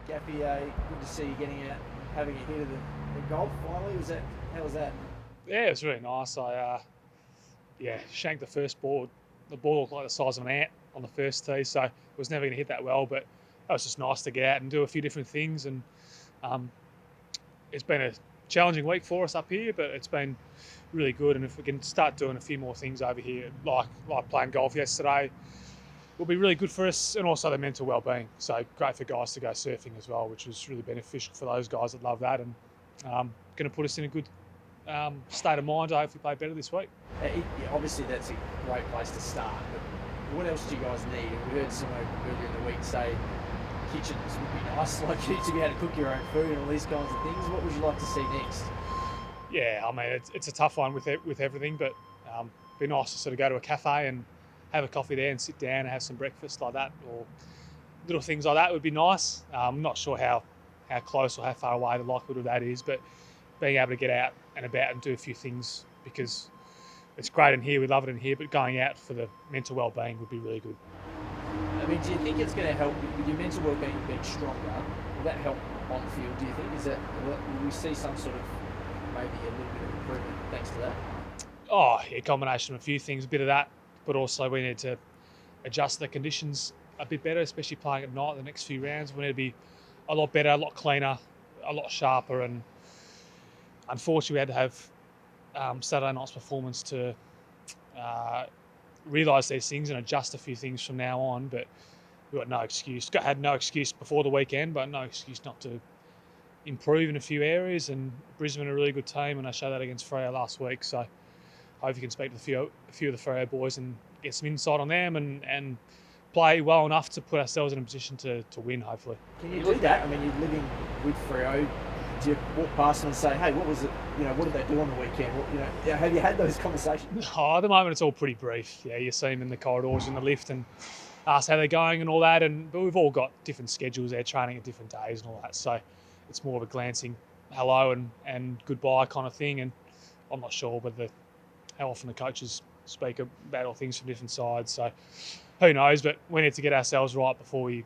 Gaffy, good to see you getting out, having a hit of the golf finally. How was that? Yeah, it was really nice. Shanked the first ball. The ball looked like the size of an ant on the first tee, so it was never going to hit that well. But it was just nice to get out and do a few different things. And um, it's been a challenging week for us up here, but it's been really good. And if we can start doing a few more things over here, like playing golf yesterday, will be really good for us, and also the mental well-being. So great for guys to go surfing as well, which was really beneficial for those guys that love that, and going to put us in a good state of mind to hopefully play better this week. Yeah, obviously, that's a great place to start. But what else do you guys need? We heard someone earlier in the week say kitchens would be nice, like you to be able to cook your own food and all these kinds of things. What would you like to see next? Yeah, I mean it's a tough one with everything, but it'd be nice to sort of go to a cafe and have a coffee there and sit down and have some breakfast like that, or little things like that would be nice. I'm not sure how close or how far away the likelihood of that is, but being able to get out and about and do a few things, because it's great in here, we love it in here, but going out for the mental well-being would be really good. I mean, do you think it's going to help with your mental well-being being stronger? Will that help on the field? Do you think will we see some sort of maybe a little bit of improvement thanks to that? Oh, yeah, combination of a few things, a bit of that, but also we need to adjust the conditions a bit better, especially playing at night the next few rounds. We need to be a lot better, a lot cleaner, a lot sharper, and unfortunately we had to have Saturday night's performance to realise these things and adjust a few things from now on, but we've got no excuse. Had no excuse before the weekend, but no excuse not to improve in a few areas, and Brisbane are a really good team, and I showed that against Freo last week, so I hope you can speak to a few of the Freo boys and get some insight on them and play well enough to put ourselves in a position to win, hopefully. Can you do that? I mean, you're living with Freo. Do you walk past them and say, hey, what was it? What did they do on the weekend? Have you had those conversations? Oh, at the moment, it's all pretty brief. Yeah, you see them in the corridors in the lift and ask how they're going and all that. But we've all got different schedules. They're training at different days and all that. So it's more of a glancing hello and goodbye kind of thing. And I'm not sure how often the coaches speak about all things from different sides. So who knows? But we need to get ourselves right before we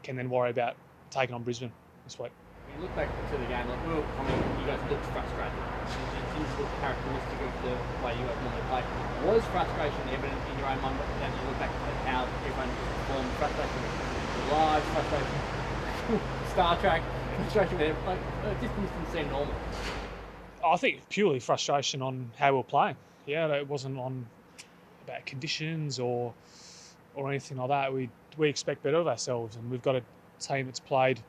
can then worry about taking on Brisbane this week. When you look back to the game, you guys looked frustrated. It seems characteristic of the way you guys normally play. Was frustration evident in your own mind as you look back at how everyone performed? Frustration with live, frustration Star Trek, frustration with everything. It just didn't seem normal. I think purely frustration on how we're playing. Yeah, it wasn't on about conditions or anything like that. We expect better of ourselves, and we've got a team that's played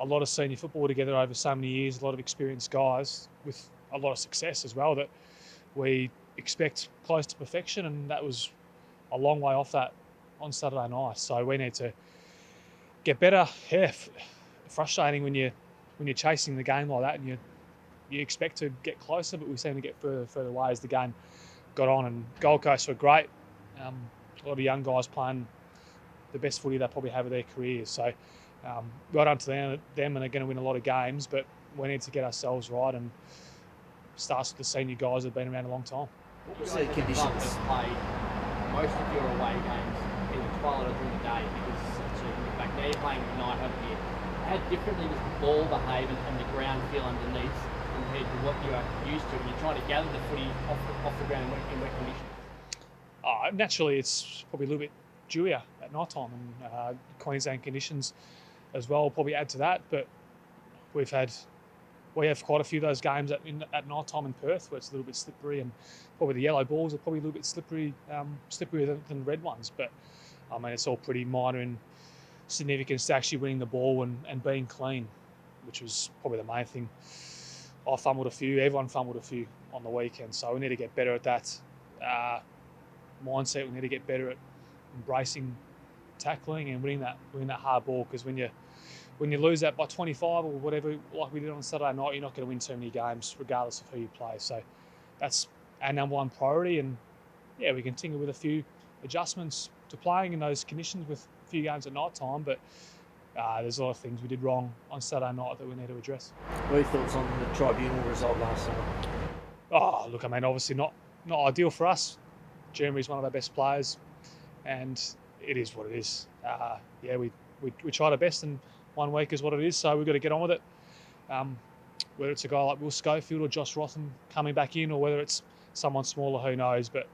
a lot of senior football together over so many years, a lot of experienced guys with a lot of success as well, that we expect close to perfection, and that was a long way off that on Saturday night. So we need to get better. Yeah, frustrating when you're chasing the game like that and you expect to get closer, but we seem to get further away as the game got on. And Gold Coast were great. A lot of young guys playing the best footy they probably have of their careers. So well done to them, and they're going to win a lot of games, but we need to get ourselves right, and starts with the senior guys that have been around a long time. What was the conditions? Played most of your away games in the twilight or during the day, because back now you're playing at night over here. How differently does the ball behave and the ground feel underneath compared to what you are used to when you're trying to gather the footy off the ground in wet conditions? Naturally, it's probably a little bit dewier at night time, and Queensland conditions as well probably add to that. But we have quite a few of those games at night time in Perth where it's a little bit slippery, and probably the yellow balls are probably a little bit slipperier than the red ones. But I mean, it's all pretty minor in significance to actually winning the ball and being clean, which was probably the main thing. I fumbled a few, everyone fumbled a few on the weekend, so we need to get better at that mindset. We need to get better at embracing tackling and winning that hard ball, because when you lose that by 25 or whatever, like we did on Saturday night, you're not going to win too many games regardless of who you play. So that's our number one priority, and yeah, we can tinker with a few adjustments to playing in those conditions with a few games at night time, but there's a lot of things we did wrong on Saturday night that we need to address. What are your thoughts on the tribunal result last night? Oh, look, I mean, obviously not ideal for us. Jeremy's one of our best players, and it is what it is. we tried our best, and 1 week is what it is. So we've got to get on with it. Whether it's a guy like Will Schofield or Josh Rotham coming back in, or whether it's someone smaller, who knows? But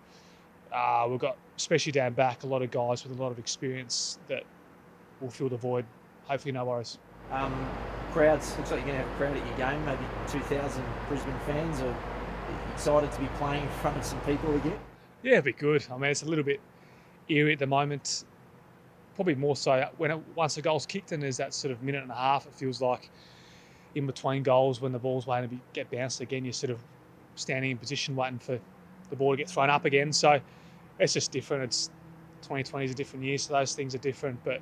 we've got, especially down back, a lot of guys with a lot of experience that will fill the void. Hopefully, no worries. Crowds, looks like you're going to have a crowd at your game, maybe 2,000 Brisbane fans. Are you excited to be playing in front of some people again? Yeah, it'd be good. I mean, it's a little bit eerie at the moment. Probably more so once a goal's kicked and there's that sort of minute and a half, it feels like in between goals when the ball's waiting to get bounced again, you're sort of standing in position waiting for the ball to get thrown up again. So it's just different. It's 2020 is a different year, so those things are different. But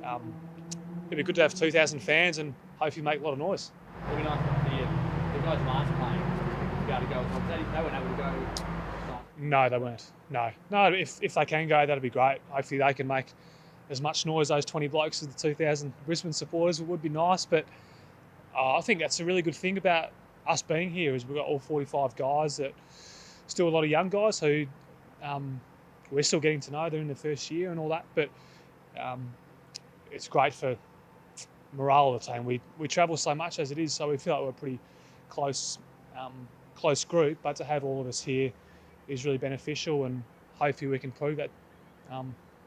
it'd be good to have 2,000 fans and hopefully make a lot of noise. It'd be nice to see the guys last playing to be able to go. They weren't able to go. No, they weren't. No. If they can go, that'd be great. Hopefully they can make as much noise, those 20 blokes, as the 2,000 Brisbane supporters. It would be nice, but I think that's a really good thing about us being here is we've got all 45 guys, that still a lot of young guys who we're still getting to know. They're in their first year and all that, but it's great for morale of the team. We travel so much as it is, so we feel like we're a pretty close group, but to have all of us here is really beneficial, and hopefully we can prove that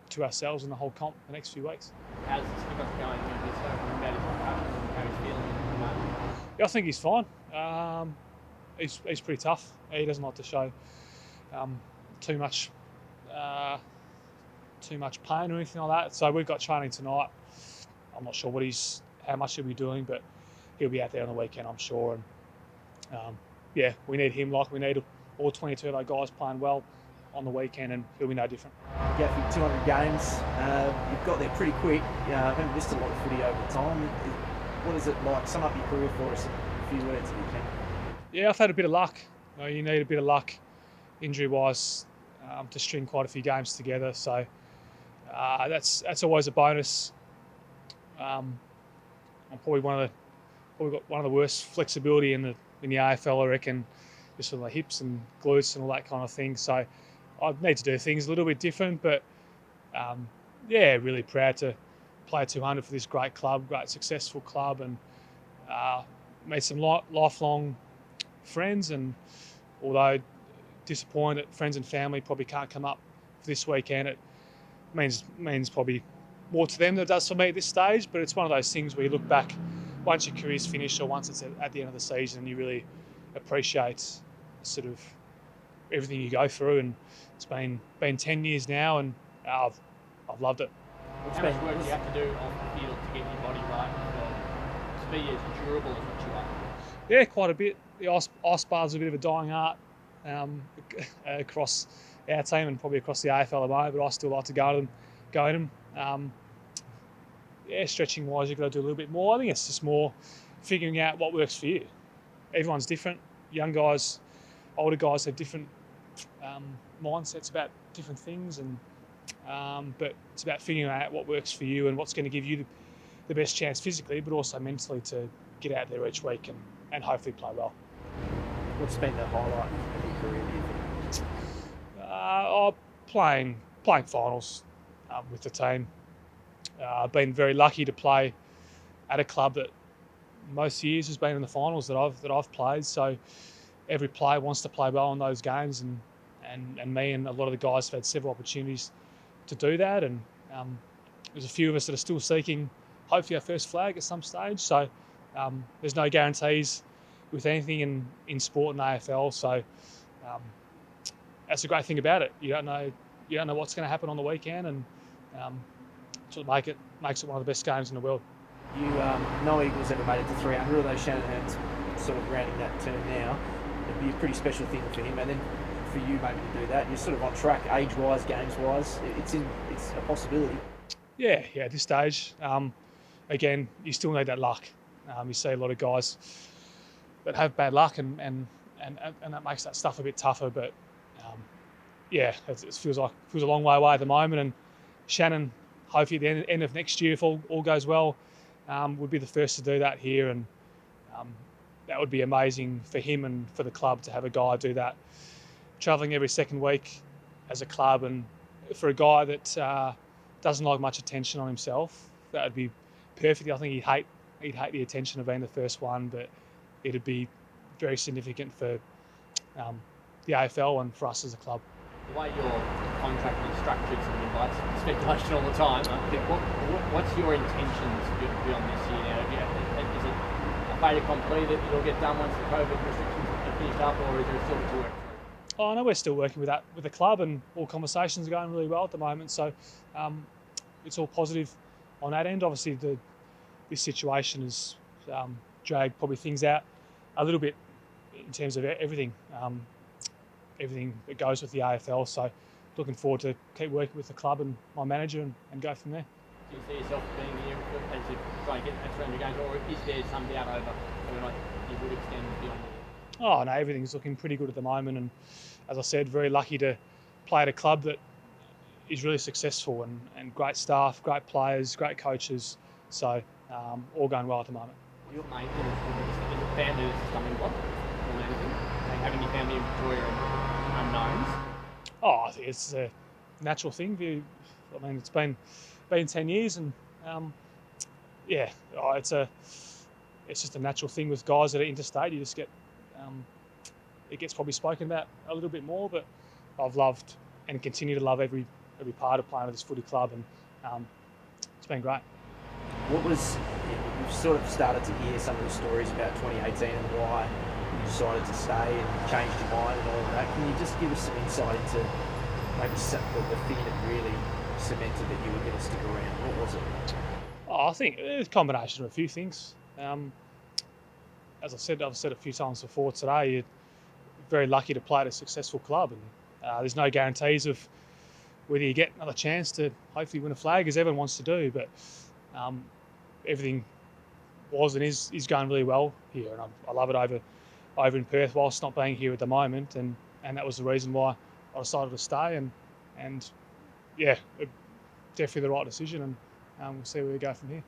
to ourselves and the whole comp the next few weeks. How's the skipper going? He's spoken about his concussion and how he's feeling at the moment. Yeah, I think he's fine. He's pretty tough. He doesn't like to show too much pain or anything like that. So we've got training tonight. I'm not sure how much he'll be doing, but he'll be out there on the weekend, I'm sure. And we need him like we need all 22 of those guys playing well on the weekend, and he'll be no different. Gaffy, 200 games. You've got there pretty quick. You haven't missed a lot of footy over time. What is it like? Sum up your career for us in a few words if you can. Yeah, I've had a bit of luck. You need a bit of luck injury-wise to string quite a few games together. So that's always a bonus. I'm probably got one of the worst flexibility in the AFL, I reckon, just with the hips and glutes and all that kind of thing. So I need to do things a little bit different, but really proud to play 200 for this great club, great successful club, and made some lifelong friends. And although disappointed that friends and family probably can't come up for this weekend, it means probably more to them than it does for me at this stage. But it's one of those things where you look back once your career's finished, or once it's at the end of the season, and you really appreciate sort of everything you go through. And it's been 10 years now, and I've loved it. How much work do you have to do off the field to get your body right to be as durable as what you are? Yeah, quite a bit. The ice bar's a bit of a dying art across our team and probably across the AFL at the moment, but I still like to go in them. Stretching wise, you've got to do a little bit more. I think it's just more figuring out what works for you. Everyone's different. Young guys, older guys have different mindsets about different things, and but it's about figuring out what works for you and what's going to give you the best chance physically, but also mentally, to get out there each week and hopefully play well. What's been the highlight of your career, do you think? Playing finals with the team. I've been very lucky to play at a club that most years has been in the finals that I've played. So every player wants to play well in those games, and me and a lot of the guys have had several opportunities to do that. And there's a few of us that are still seeking, hopefully, our first flag at some stage. So there's no guarantees with anything in sport and AFL. So that's a great thing about it. You don't know what's going to happen on the weekend, and sort of makes it one of the best games in the world. No Eagles ever made it to 300, although Shanahan's sort of rounding that turn now. It'd be a pretty special thing for him, and then for you maybe to do that. You're sort of on track, age-wise, games-wise. It's a possibility. Yeah, at this stage. Again, you still need that luck. You see a lot of guys that have bad luck, and that makes that stuff a bit tougher. But it feels a long way away at the moment. And Shannon, hopefully at the end of next year, if all goes well, would be the first to do that here, and that would be amazing for him and for the club to have a guy do that, travelling every second week as a club, and for a guy that doesn't like much attention on himself, That would be perfect. I think he'd hate the attention of being the first one, but it'd be very significant for the AFL and for us as a club. The way your contract is structured sort of invites speculation all the time. What's your intentions beyond this year now? Is it a fait accompli that it'll get done once the COVID restrictions are finished up, or is there still to work through? I know we're still working with the club, and all conversations are going really well at the moment. So it's all positive on that end. Obviously, this situation has dragged probably things out a little bit in terms of everything that goes with the AFL. So looking forward to keep working with the club and my manager and go from there. Do you see yourself being here as you try to get that 300 games, or is there some doubt over whether or not you would extend beyond that? Oh no, everything's looking pretty good at the moment, and as I said, very lucky to play at a club that is really successful and great staff, great players, great coaches. So all going well at the moment. Your mate, is it family that's something what? Or anything? Like having your family in Victoria and unknowns? Oh, I think it's a natural thing. I mean, it's been 10 years, and it's just a natural thing with guys that are interstate. You just get it gets probably spoken about a little bit more, but I've loved and continue to love every part of playing with this footy club, and it's been great. We've sort of started to hear some of the stories about 2018 and why you decided to stay and changed your mind and all of that. Can you just give us some insight into maybe the thing that really cemented that you were going to stick around? What was it? Oh, I think it's a combination of a few things. As I've said a few times before today, you're very lucky to play at a successful club, and there's no guarantees of whether you get another chance to hopefully win a flag, as everyone wants to do. But everything was and is going really well here, and I love it over in Perth, whilst not being here at the moment, and that was the reason why I decided to stay, and yeah, definitely the right decision, and we'll see where we go from here.